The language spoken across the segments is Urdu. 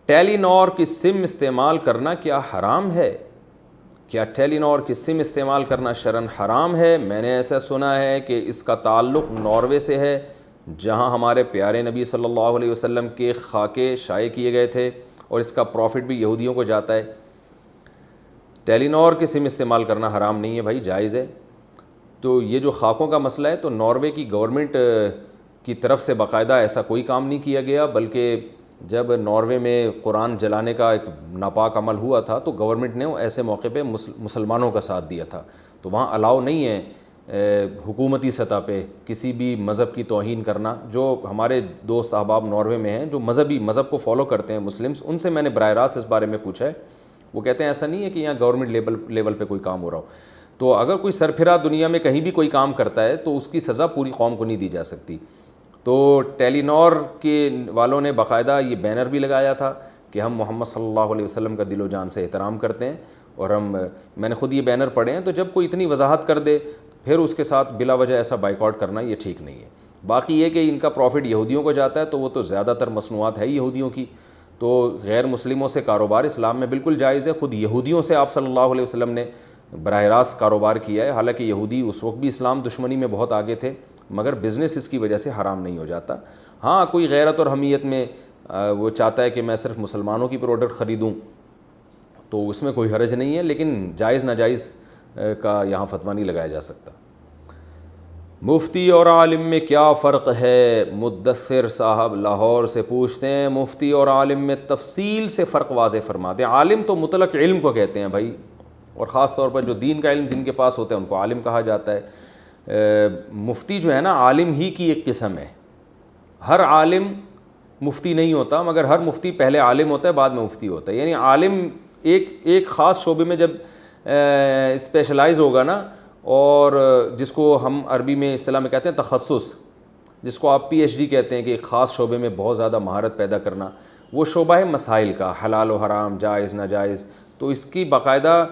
ٹیلی نار کی سم استعمال کرنا کیا حرام ہے؟ کیا ٹیلی نار کی سم استعمال کرنا شرعاً حرام ہے؟ میں نے ایسا سنا ہے کہ اس کا تعلق ناروے سے ہے، جہاں ہمارے پیارے نبی صلی اللہ علیہ وسلم کے خاکے شائع کیے گئے تھے، اور اس کا پروفٹ بھی یہودیوں کو جاتا ہے۔ ٹیلی نار کی سم استعمال کرنا حرام نہیں ہے بھائی، جائز ہے۔ تو یہ جو خاکوں کا مسئلہ ہے، تو ناروے کی گورنمنٹ کی طرف سے باقاعدہ ایسا کوئی کام نہیں کیا گیا، بلکہ جب ناروے میں قرآن جلانے کا ایک ناپاک عمل ہوا تھا تو گورنمنٹ نے ایسے موقع پہ مسلمانوں کا ساتھ دیا تھا۔ تو وہاں الاؤ نہیں ہے حکومتی سطح پہ کسی بھی مذہب کی توہین کرنا۔ جو ہمارے دوست احباب ناروے میں ہیں جو مذہب کو فالو کرتے ہیں مسلمس، ان سے میں نے براہ راست اس بارے میں پوچھا ہے، وہ کہتے ہیں ایسا نہیں ہے کہ یہاں گورنمنٹ لیول پہ کوئی کام ہو رہا ہو۔ تو اگر کوئی سرپھرا دنیا میں کہیں بھی کوئی کام کرتا ہے تو اس کی سزا پوری قوم کو نہیں دی جا سکتی۔ تو ٹیلی نار کے والوں نے باقاعدہ یہ بینر بھی لگایا تھا کہ ہم محمد صلی اللہ علیہ وسلم کا دل و جان سے احترام کرتے ہیں، اور میں نے خود یہ بینر پڑھے ہیں۔ تو جب کوئی اتنی وضاحت کر دے پھر اس کے ساتھ بلا وجہ ایسا بائیکاٹ کرنا یہ ٹھیک نہیں ہے۔ باقی یہ کہ ان کا پروفٹ یہودیوں کو جاتا ہے، تو وہ تو زیادہ تر مصنوعات ہے یہودیوں کی، تو غیر مسلموں سے کاروبار اسلام میں بالکل جائز ہے۔ خود یہودیوں سے آپ صلی اللہ علیہ وسلم نے براہ راست کاروبار کیا ہے، حالانکہ یہودی اس وقت بھی اسلام دشمنی میں بہت آگے تھے، مگر بزنس اس کی وجہ سے حرام نہیں ہو جاتا۔ ہاں کوئی غیرت اور حمیت میں وہ چاہتا ہے کہ میں صرف مسلمانوں کی پروڈکٹ خریدوں تو اس میں کوئی حرج نہیں ہے، لیکن جائز ناجائز کا یہاں فتویٰ نہیں لگایا جا سکتا۔ مفتی اور عالم میں کیا فرق ہے؟ مدثر صاحب لاہور سے پوچھتے ہیں، مفتی اور عالم میں تفصیل سے فرق واضح فرما دیں۔ عالم تو مطلق علم کو کہتے ہیں بھائی، اور خاص طور پر جو دین کا علم جن کے پاس ہوتا ہے ان کو عالم کہا جاتا ہے۔ مفتی جو ہے نا عالم ہی کی ایک قسم ہے، ہر عالم مفتی نہیں ہوتا، مگر ہر مفتی پہلے عالم ہوتا ہے بعد میں مفتی ہوتا ہے۔ یعنی عالم ایک خاص شعبے میں جب اسپیشلائز ہوگا نا، اور جس کو ہم عربی میں اصطلاح میں کہتے ہیں تخصص، جس کو آپ پی ایچ ڈی کہتے ہیں کہ ایک خاص شعبے میں بہت زیادہ مہارت پیدا کرنا، وہ شعبہ ہے مسائل کا، حلال و حرام، جائز ناجائز۔ تو اس کی باقاعدہ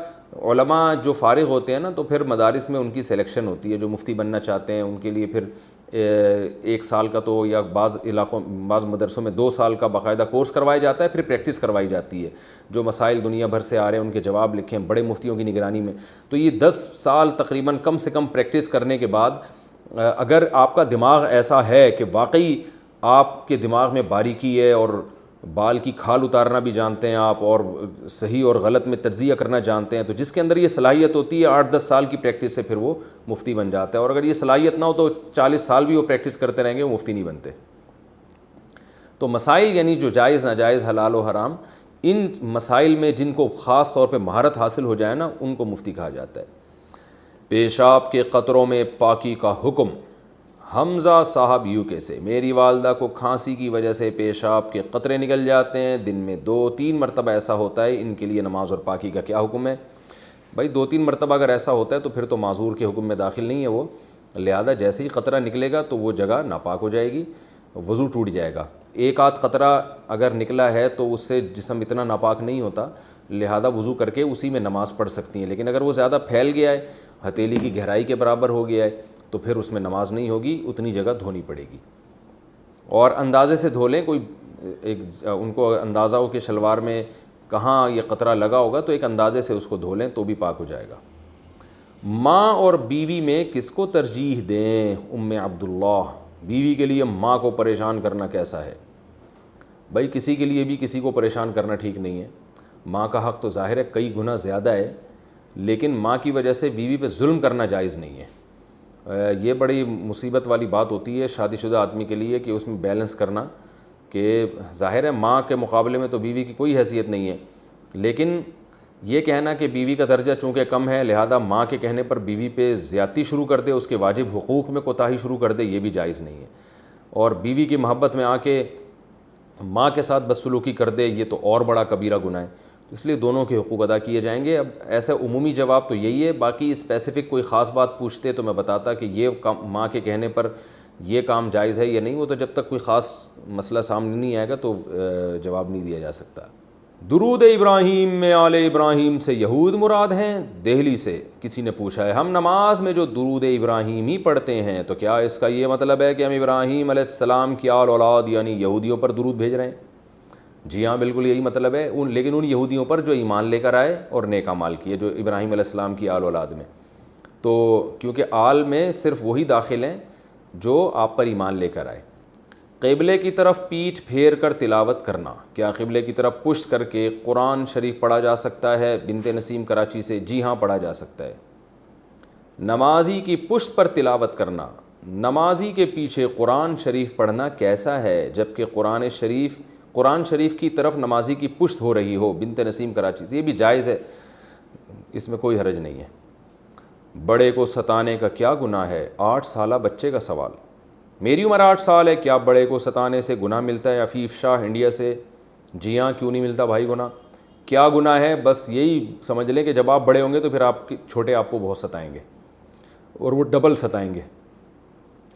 علماء جو فارغ ہوتے ہیں نا، تو پھر مدارس میں ان کی سلیکشن ہوتی ہے، جو مفتی بننا چاہتے ہیں ان کے لیے پھر 1 سال کا تو، یا بعض علاقوں بعض مدرسوں میں 2 سال کا باقاعدہ کورس کروایا جاتا ہے، پھر پریکٹس کروائی جاتی ہے۔ جو مسائل دنیا بھر سے آ رہے ہیں ان کے جواب لکھیں بڑے مفتیوں کی نگرانی میں۔ تو یہ 10 سال تقریباً کم سے کم پریکٹس کرنے کے بعد، اگر آپ کا دماغ ایسا ہے کہ واقعی آپ کے دماغ میں باریکی ہے، اور بال کی کھال اتارنا بھی جانتے ہیں آپ، اور صحیح اور غلط میں تجزیہ کرنا جانتے ہیں، تو جس کے اندر یہ صلاحیت ہوتی ہے 8-10 سال کی پریکٹس سے پھر وہ مفتی بن جاتا ہے۔ اور اگر یہ صلاحیت نہ ہو تو 40 سال بھی وہ پریکٹس کرتے رہیں گے، وہ مفتی نہیں بنتے۔ تو مسائل یعنی جو جائز ناجائز، حلال و حرام، ان مسائل میں جن کو خاص طور پہ مہارت حاصل ہو جائے نا، ان کو مفتی کہا جاتا ہے۔ پیشاب کے قطروں میں پاکی کا حکم۔ حمزہ صاحب UK سے، میری والدہ کو کھانسی کی وجہ سے پیشاب کے قطرے نکل جاتے ہیں، دن میں 2-3 مرتبہ ایسا ہوتا ہے، ان کے لیے نماز اور پاکی کا کیا حکم ہے؟ بھائی 2-3 مرتبہ اگر ایسا ہوتا ہے تو پھر تو معذور کے حکم میں داخل نہیں ہے وہ، لہذا جیسے ہی قطرہ نکلے گا تو وہ جگہ ناپاک ہو جائے گی، وضو ٹوٹ جائے گا۔ 1-8 قطرہ اگر نکلا ہے تو اس سے جسم اتنا ناپاک نہیں ہوتا، لہذا وضو کر کے اسی میں نماز پڑھ سکتی ہیں۔ لیکن اگر وہ زیادہ پھیل گیا ہے، ہتھیلی کی گہرائی کے برابر ہو گیا ہے، تو پھر اس میں نماز نہیں ہوگی، اتنی جگہ دھونی پڑے گی۔ اور اندازے سے دھو لیں، کوئی ان کو اندازہ ہو کہ شلوار میں کہاں یہ قطرہ لگا ہوگا تو ایک اندازے سے اس کو دھو لیں تو بھی پاک ہو جائے گا۔ ماں اور بیوی میں کس کو ترجیح دیں؟ عبداللہ، بیوی کے لیے ماں کو پریشان کرنا کیسا ہے؟ بھائی کسی کے لیے بھی کسی کو پریشان کرنا ٹھیک نہیں ہے۔ ماں کا حق تو ظاہر ہے کئی گنا زیادہ ہے، لیکن ماں کی وجہ سے بیوی پہ ظلم کرنا جائز نہیں ہے۔ یہ بڑی مصیبت والی بات ہوتی ہے شادی شدہ آدمی کے لیے کہ اس میں بیلنس کرنا، کہ ظاہر ہے ماں کے مقابلے میں تو بیوی کی کوئی حیثیت نہیں ہے، لیکن یہ کہنا کہ بیوی کا درجہ چونکہ کم ہے لہذا ماں کے کہنے پر بیوی پہ زیادتی شروع کر دے، اس کے واجب حقوق میں کوتاہی شروع کر دے، یہ بھی جائز نہیں ہے۔ اور بیوی کی محبت میں آ کے ماں کے ساتھ بدسلوکی کر دے، یہ تو اور بڑا کبیرہ گناہ ہے۔ اس لیے دونوں کے حقوق ادا کیے جائیں گے۔ اب ایسا عمومی جواب تو یہی ہے، باقی اسپیسیفک کوئی خاص بات پوچھتے تو میں بتاتا کہ یہ ماں کے کہنے پر یہ کام جائز ہے یا نہیں، وہ تو جب تک کوئی خاص مسئلہ سامنے نہیں آئے گا تو جواب نہیں دیا جا سکتا۔ درود ابراہیم میں آل ابراہیم سے یہود مراد ہیں؟ دہلی سے کسی نے پوچھا ہے۔ ہم نماز میں جو درود ابراہیم ہی پڑھتے ہیں تو کیا اس کا یہ مطلب ہے کہ ہم ابراہیم علیہ السلام کی آل اولاد یعنی یہودیوں پر درود بھیج رہے ہیں؟ جی ہاں بالکل یہی مطلب ہے، لیکن ان یہودیوں پر جو ایمان لے کر آئے اور نیک اعمال کیے، جو ابراہیم علیہ السلام کی آل اولاد میں. تو کیونکہ آل میں صرف وہی داخل ہیں جو آپ پر ایمان لے کر آئے. قبلے کی طرف پیٹھ پھیر کر تلاوت کرنا، کیا قبلے کی طرف پشت کر کے قرآن شریف پڑھا جا سکتا ہے؟ بنت نسیم کراچی سے. جی ہاں پڑھا جا سکتا ہے. نمازی کی پشت پر تلاوت کرنا، نمازی کے پیچھے قرآن شریف پڑھنا کیسا ہے جبکہ قرآن شریف کی طرف نمازی کی پشت ہو رہی ہو؟ بنت نسیم کراچی سے. یہ بھی جائز ہے، اس میں کوئی حرج نہیں ہے. بڑے کو ستانے کا کیا گناہ ہے؟ 8 سالہ بچے کا سوال. میری عمر 8 سال ہے، کیا بڑے کو ستانے سے گناہ ملتا ہے؟ عفیف شاہ انڈیا سے. جی ہاں کیوں نہیں ملتا بھائی گناہ. کیا گناہ ہے؟ بس یہی سمجھ لیں کہ جب آپ بڑے ہوں گے تو پھر آپ کے چھوٹے آپ کو بہت ستائیں گے اور وہ ڈبل ستائیں گے.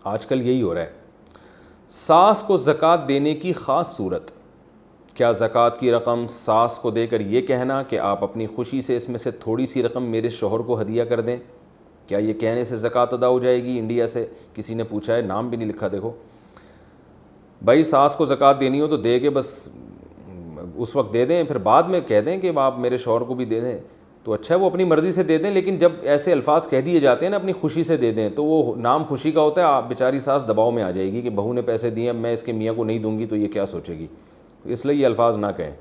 آج کل یہی ہو رہا ہے. ساس کو زکوٰۃ دینے کی خاص صورت، کیا زکوٰۃ کی رقم ساس کو دے کر یہ کہنا کہ آپ اپنی خوشی سے اس میں سے تھوڑی سی رقم میرے شوہر کو ہدیہ کر دیں، کیا یہ کہنے سے زکوٰۃ ادا ہو جائے گی؟ انڈیا سے کسی نے پوچھا ہے، نام بھی نہیں لکھا. دیکھو بھائی، ساس کو زکوٰۃ دینی ہو تو دے کے بس اس وقت دے دیں، پھر بعد میں کہہ دیں کہ آپ میرے شوہر کو بھی دے دیں تو اچھا ہے، وہ اپنی مرضی سے دے دیں. لیکن جب ایسے الفاظ کہہ دیے جاتے ہیں نا اپنی خوشی سے دے دیں، تو وہ نام خوشی کا ہوتا ہے. آپ بیچاری ساس دباؤ میں آ جائے گی کہ بہو نے پیسے دیے، اب میں اس کے میاں کو نہیں دوں گی تو یہ کیا سوچے گی. اس لیے یہ الفاظ نہ کہیں.